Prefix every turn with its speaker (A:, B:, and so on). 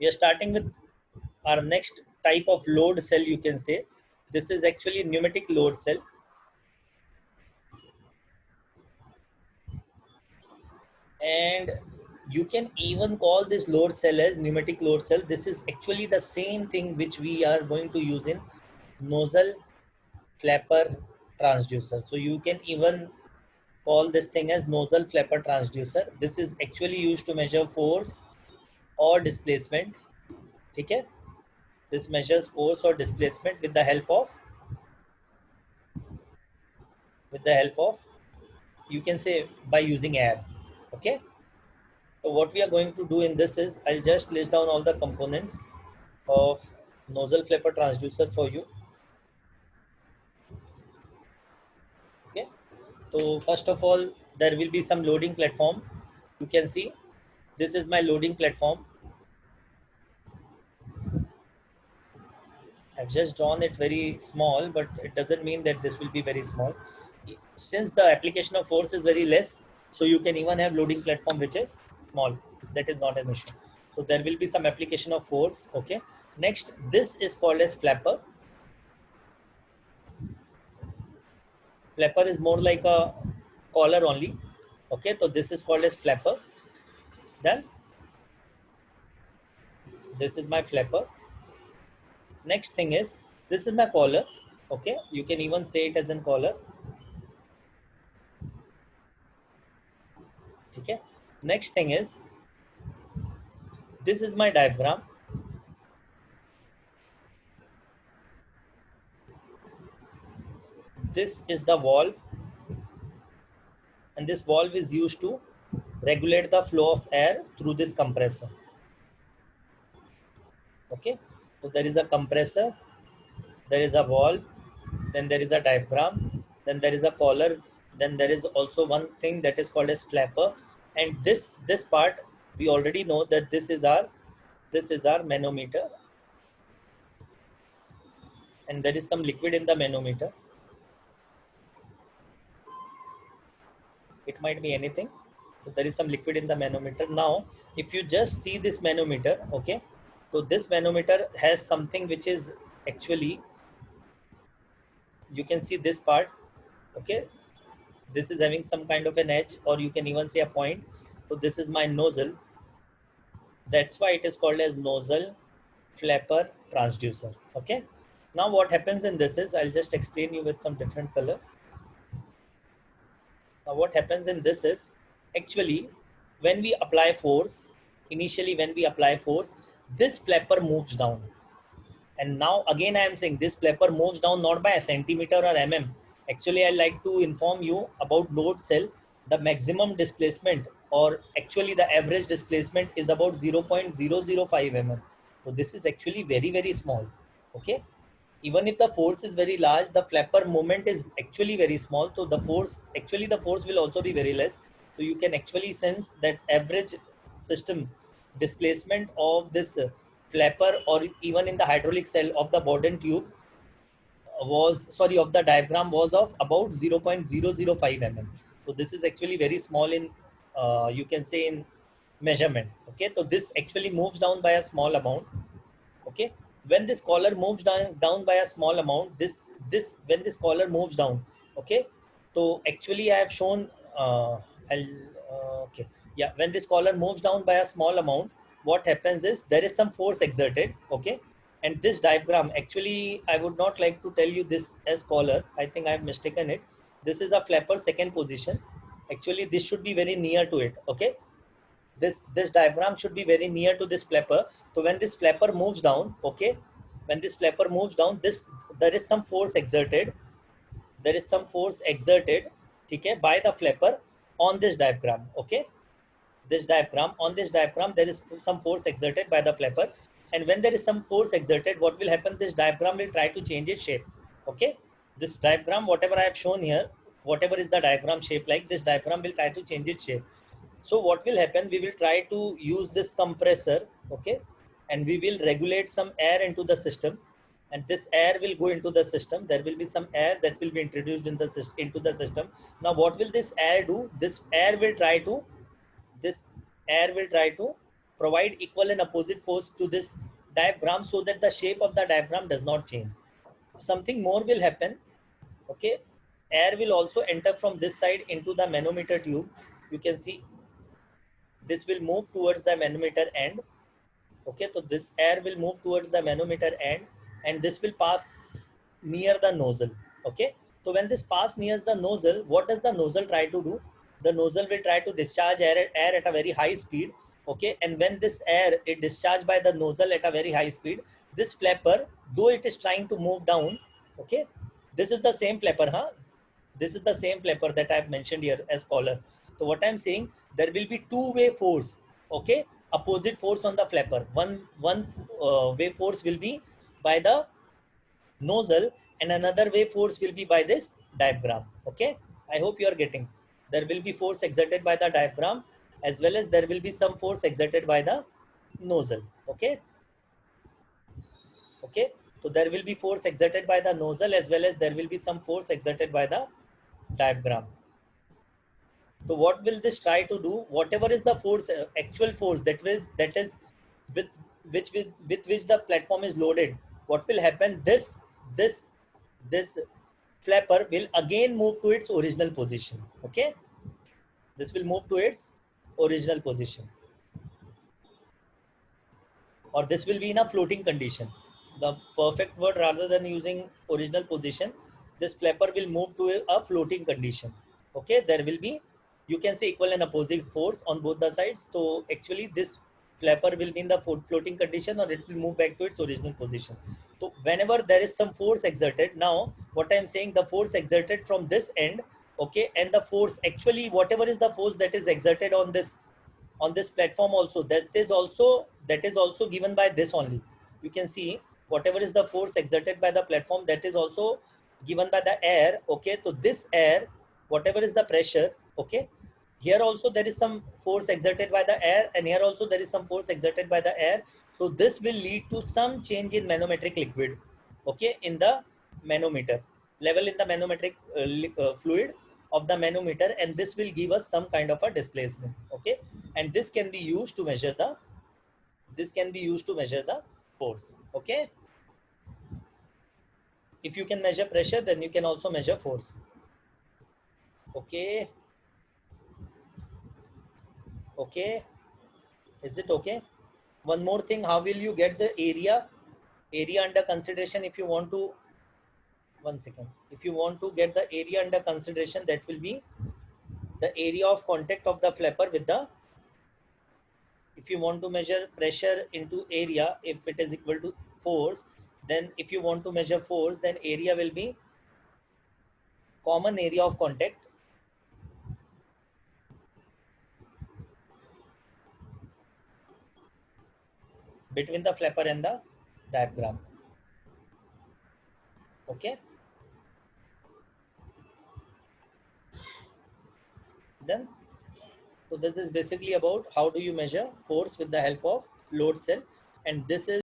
A: We are starting with our next type of load cell, you can say. This is actually pneumatic load cell. And you can even call this load cell as pneumatic load cell. This is actually the same thing which we are going to use in nozzle flapper transducer. So you can even call this thing as nozzle flapper transducer. This is actually used to measure force or displacement. Okay? This measures force or displacement with the help of you can say by using air. Okay, so what we are going to do in this is I'll just list down all the components of nozzle flapper transducer for you. Okay, so first of all, there will be some loading platform. You can see this is my loading platform. I've just drawn it very small, but it doesn't mean that this will be very small. Since the application of force is very less, so you can even have loading platform which is small. That is not an issue. So there will be some application of force. Okay. Next, this is called as flapper. Flapper is more like a collar only. Okay, so this is called as flapper. Then this is my flapper. Next thing is this is my collar. Okay, you can even say it as a collar. Okay. Next thing is this is my diaphragm. This is the valve, and this valve is used to regulate the flow of air through this compressor. Okay, so there is a compressor, there is a valve, then there is a diaphragm, then there is a collar, then there is also one thing that is called as flapper, and this part we already know that this is our manometer, and there is some liquid in the manometer. It might be anything. So there is some liquid in the manometer. Now, if you just see this manometer, okay, so this manometer has something which is actually, you can see this part, okay, this is having some kind of an edge, or you can even say a point. So this is my nozzle. That's why it is called as nozzle flapper transducer. Okay. Now what happens in this is, I'll just explain you with some different color. Now what happens in this is, actually when we apply force, initially when we apply force, this flapper moves down. And now again I am saying this flapper moves down not by a centimeter or mm. Actually, I like to inform you about load cell. The maximum displacement, or actually the average displacement, is about 0.005 mm. So this is actually very, very small. Okay. Even if the force is very large, the flapper moment is actually very small. So the force will also be very less. So you can actually sense that average system displacement of this flapper, or even in the hydraulic cell of the Bourdon tube, of the diaphragm was of about 0.005 mm. So this is actually very small in, you can say, in measurement. Okay, so this actually moves down by a small amount. Okay, when this collar moves down by a small amount, this when this collar moves down, okay, so actually I have shown, okay, yeah, when this collar moves down by a small amount, what happens is there is some force exerted. Okay, and this diagram, actually I would not like to tell you this as collar, I think I have mistaken it. This is a flapper second position. Actually this should be very near to it. Okay, this diagram should be very near to this flapper. So when this flapper moves down, okay, when this flapper moves down, this there is some force exerted. There is some force exerted, okay, by the flapper on this diagram. Okay, this diagram, on this diagram there is some force exerted by the flapper, and when there is some force exerted, what will happen? This diagram will try to change its shape. Okay, this diagram, whatever I have shown here, whatever is the diagram shape like, this diagram will try to change its shape. So what will happen? We will try to use this compressor, okay, and we will regulate some air into the system, and this air will go into the system. There will be some air that will be introduced in the into the system. Now, what will this air do? This air will try to provide equal and opposite force to this diaphragm so that the shape of the diaphragm does not change. Something more will happen. Okay, air will also enter from this side into the manometer tube. You can see this will move towards the manometer end. Okay, so this air will move towards the manometer end, and this will pass near the nozzle. Okay, so when this pass near the nozzle, what does the nozzle try to do? The nozzle will try to discharge air at a very high speed. Okay, and when this air is discharged by the nozzle at a very high speed, this flapper, though it is trying to move down, okay, this is the same flapper, huh? This is the same flapper that I've mentioned here as collar. So what I'm saying, there will be two-way force. Okay, opposite force on the flapper. One way force will be by the nozzle, and another way force will be by this diaphragm. Okay, I hope you are getting. There will be force exerted by the diaphragm, as well as there will be some force exerted by the nozzle. Okay, okay, so there will be force exerted by the nozzle, as well as there will be some force exerted by the diaphragm. So what will this try to do? Whatever is the force, actual force that is with with which the platform is loaded, what will happen? This this flapper will again move to its original position. Okay, this will move to its original position, or this will be in a floating condition. The perfect word, rather than using original position, this flapper will move to a floating condition. Okay, there will be, you can say, equal and opposite force on both the sides. So actually this flapper will be in the floating condition, or it will move back to its original position. So whenever there is some force exerted, now what I'm saying, the force exerted from this end, okay, and the force, actually whatever is the force that is exerted on this platform also, that is also given by this only. You can see whatever is the force exerted by the platform, that is also given by the air. Okay, so this air, whatever is the pressure, okay, here also there is some force exerted by the air, and here also there is some force exerted by the air. So this will lead to some change in manometric liquid, okay, in the manometer level, in the manometric fluid of the manometer, and this will give us some kind of a displacement. Okay, and this can be used to measure the force. Okay, if you can measure pressure, then you can also measure force. Okay, okay, is it okay? One more thing, how will you get the area under consideration? If you want to, one second, if you want to get the area under consideration, that will be the area of contact of the flapper with the, if you want to measure pressure into area, if it is equal to force, then if you want to measure force, then area will be common area of contact between the flapper and the diaphragm. Okay, then, so this is basically about how do you measure force with the help of load cell, and this is